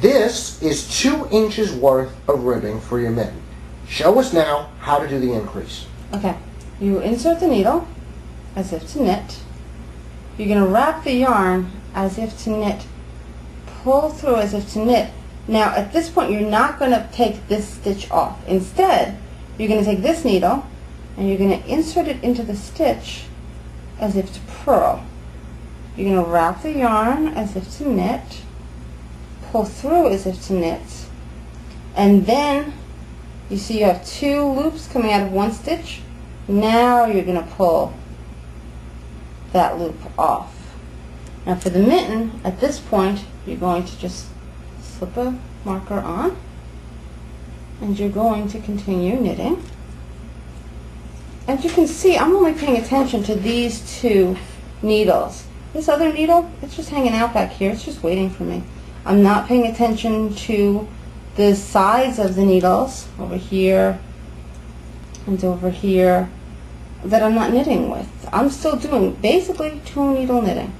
This is 2 inches worth of ribbing for your mitten. Show us now how to do the increase. Okay, you insert the needle as if to knit. You're going to wrap the yarn as if to knit, pull through as if to knit. Now at this point you're not going to take this stitch off. Instead, you're going to take this needle and you're going to insert it into the stitch as if to purl. You're going to wrap the yarn as if to knit, pull through as if to knit, and then you see you have 2 loops coming out of one stitch. Now you're going to pull that loop off. Now for the mitten, at this point you're going to just slip a marker on and you're going to continue knitting. As you can see, I'm only paying attention to these 2 needles. This other needle, it's just hanging out back here. It's just waiting for me. I'm not paying attention to the sides of the needles over here and over here that I'm not knitting with. I'm still doing basically 2 needle knitting.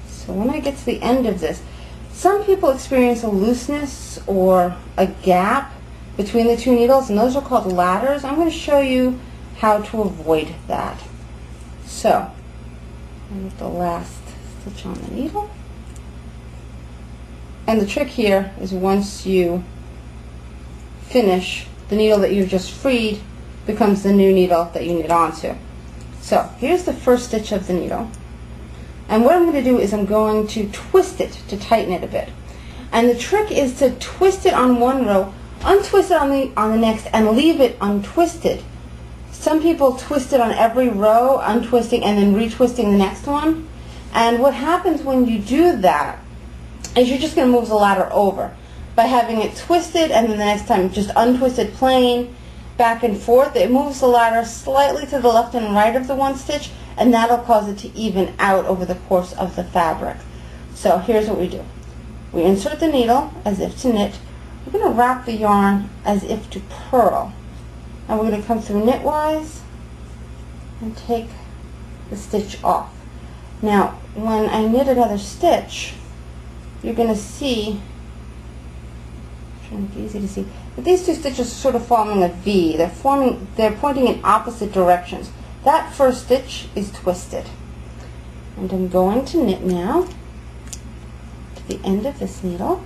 So when I get to the end of this, some people experience a looseness or a gap between the 2 needles, and those are called ladders. I'm going to show you how to avoid that. So, I'm at the last stitch on the needle. And the trick here is once you finish, the needle that you've just freed becomes the new needle that you knit onto. So, here's the first stitch of the needle. And what I'm going to do is I'm going to twist it to tighten it a bit. And the trick is to twist it on one row, untwist it on the next, and leave it untwisted. Some people twist it on every row, untwisting and then retwisting the next one. And what happens when you do that is you're just going to move the ladder over. By having it twisted and then the next time just untwisted plain, back and forth, it moves the ladder slightly to the left and right of the one stitch, and that'll cause it to even out over the course of the fabric. So here's what we do. We insert the needle as if to knit. We're going to wrap the yarn as if to purl. And we're going to come through knitwise and take the stitch off. Now, when I knit another stitch, you're going to see, trying to be easy to see, that these 2 stitches are sort of forming a V. They're pointing in opposite directions. That first stitch is twisted. And I'm going to knit now to the end of this needle.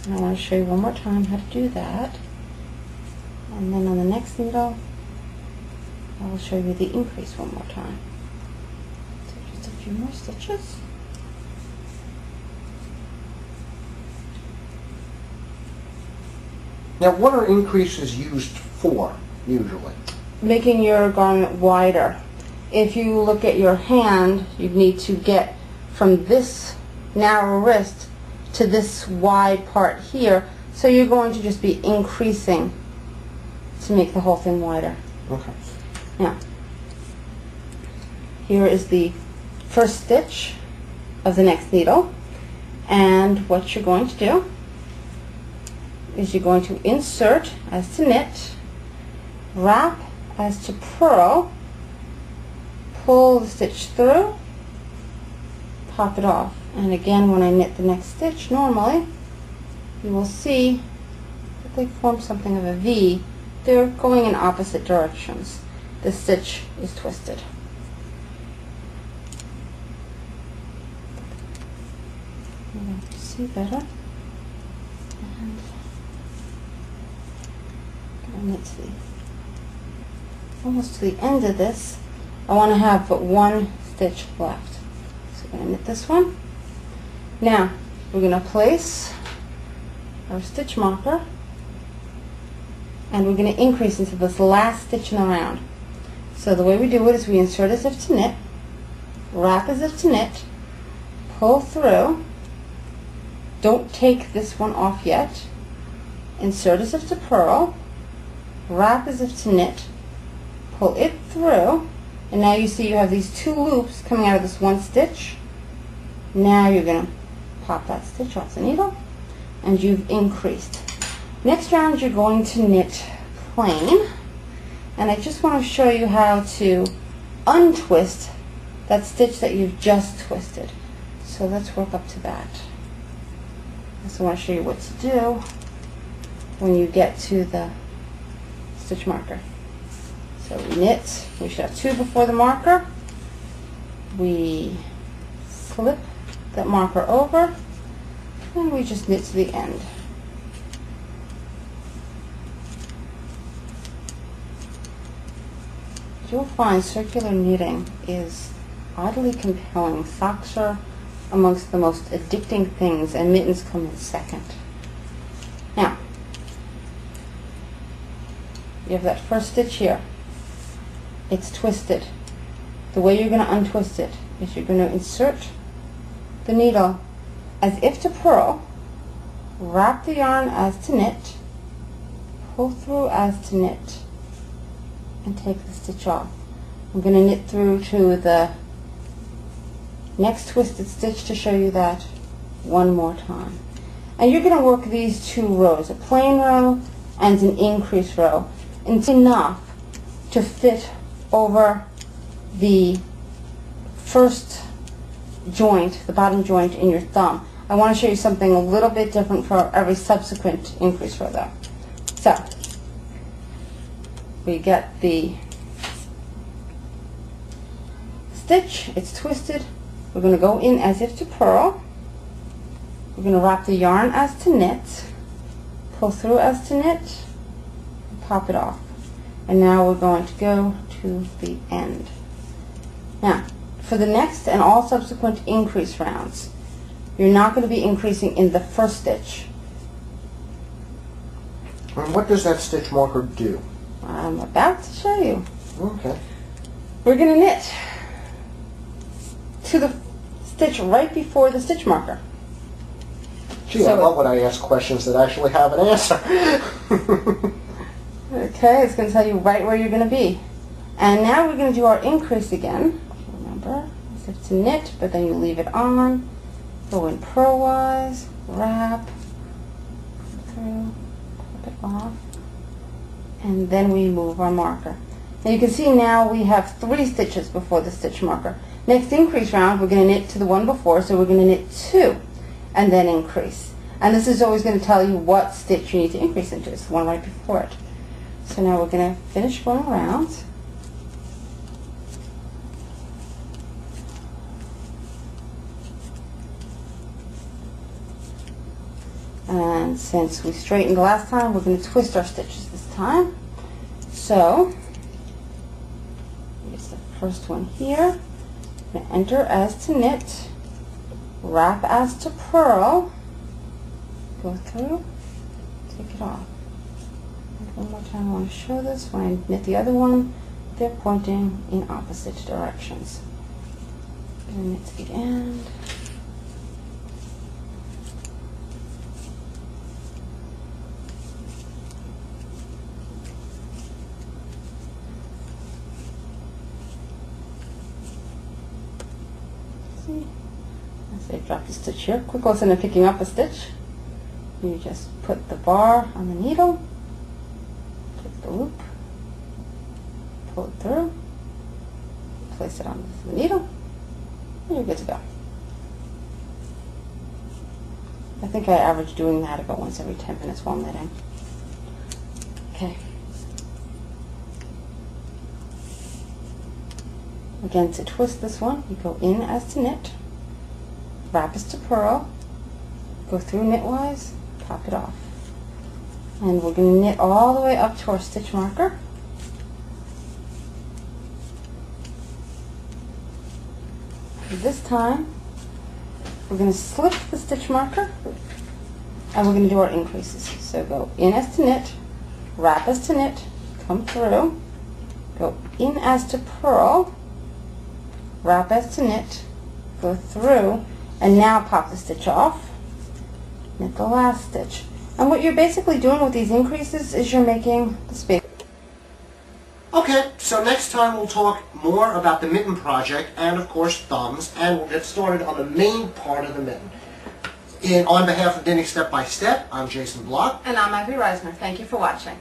And I want to show you one more time how to do that. And then on the next needle, I will show you the increase one more time. So just a few more stitches. Now, what are increases used for, usually? Making your garment wider. If you look at your hand, you need to get from this narrow wrist to this wide part here, so you're going to just be increasing to make the whole thing wider. Okay. Now, here is the first stitch of the next needle, and what you're going to do is you're going to insert as to knit, wrap as to purl, pull the stitch through, pop it off. And again, when I knit the next stitch normally, you will see that they form something of a V. They're going in opposite directions. The stitch is twisted. You have to see better. And I'm knit to the, almost to the end of this. I want to have but 1 stitch left. So I'm going to knit this one. Now we're going to place our stitch marker, and we're going to increase into this last stitch in the round. So the way we do it is we insert as if to knit, wrap as if to knit, pull through, don't take this one off yet, insert as if to purl, wrap as if to knit, pull it through, and now you see you have these 2 loops coming out of this one stitch. Now you're going to pop that stitch off the needle, and you've increased. Next round you're going to knit plain, and I just want to show you how to untwist that stitch that you've just twisted. So let's work up to that. So I want to show you what to do when you get to the stitch marker. So we knit, we should have 2 before the marker. We slip that marker over, and we just knit to the end. You'll find circular knitting is oddly compelling. Socks are amongst the most addicting things, and mittens come in second. Now, you have that first stitch here. It's twisted. The way you're going to untwist it is you're going to insert the needle as if to purl, wrap the yarn as to knit, pull through as to knit, and take the stitch off. I'm going to knit through to the next twisted stitch to show you that one more time. And you're going to work these 2 rows, a plain row and an increase row. And it's enough to fit over the first joint, the bottom joint in your thumb. I want to show you something a little bit different for every subsequent increase row though. So, we get the stitch, it's twisted. We're going to go in as if to purl. We're going to wrap the yarn as to knit, pull through as to knit, and pop it off. And now we're going to go to the end. Now, for the next and all subsequent increase rounds, you're not going to be increasing in the first stitch. And what does that stitch marker do? I'm about to show you. Okay. We're going to knit to the stitch right before the stitch marker. Gee, I love when I ask questions that actually have an answer. Okay, it's going to tell you right where you're going to be. And now we're going to do our increase again. Remember, as if to knit, but then you leave it on. Go in purlwise, wrap, through, pop it off, and then we move our marker. Now you can see now we have 3 stitches before the stitch marker. Next increase round, we're going to knit to the one before, so we're going to knit 2 and then increase. And this is always going to tell you what stitch you need to increase into. It's the one right before it. So now we're going to finish going around. And since we straightened last time, we're going to twist our stitches this time. So, here's the first one here. I'm going to enter as to knit, wrap as to purl, go through, take it off. And one more time I want to show this. When I knit the other one, they're pointing in opposite directions. And knit to the end. As I drop the stitch here, quick lesson in picking up a stitch. You just put the bar on the needle, take the loop, pull it through, place it on the needle, and you're good to go. I think I average doing that about once every 10 minutes while knitting. Okay. Again, to twist this one, you go in as to knit, wrap as to purl, go through knitwise, pop it off. And we're going to knit all the way up to our stitch marker. This time, we're going to slip the stitch marker, and we're going to do our increases. So go in as to knit, wrap as to knit, come through, go in as to purl, wrap as to knit, go through, and now pop the stitch off, knit the last stitch. And what you're basically doing with these increases is you're making the space. Okay, so next time we'll talk more about the mitten project and of course thumbs, and we'll get started on the main part of the mitten. On behalf of Knitting Step by Step, I'm Jason Block. And I'm Ivy Reisner. Thank you for watching.